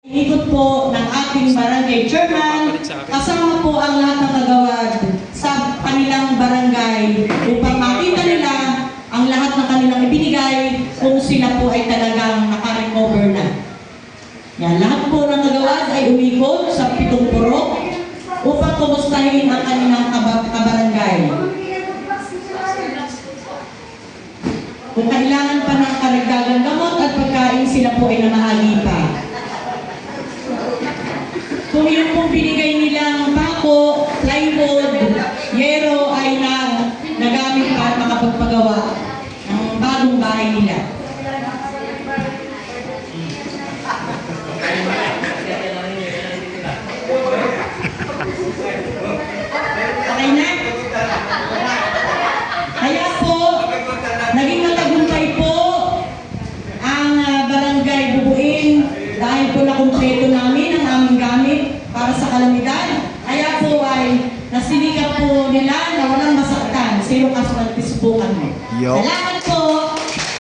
Ikot po ng ating barangay chairman, kasama po ang lahat ng kagawad sa kanilang barangay upang makita nila ang lahat ng kanilang ibinigay kung sila po ay talagang nakarecover na. Yan, lahat po ng kagawad ay umikot sa 7 purok upang kumustahin ang kanilang kabarangay. Kung kailangan pa ng karagdagang gamot at pagkain, sila po ay namahagi pa. Kung yung pong binigay nilang pako, plywood, yero ay nagamit pa at makapagpagawa ng bagong bahay nila. Okay na? Kaya po, naging matagumpay po ang barangay Bubuin dahil po nakumpleto namin ang aming gamit para sa kalamidad. Kaya po ay nasinikap po nila na walang masaktan. Zero casualties po kami. Salamat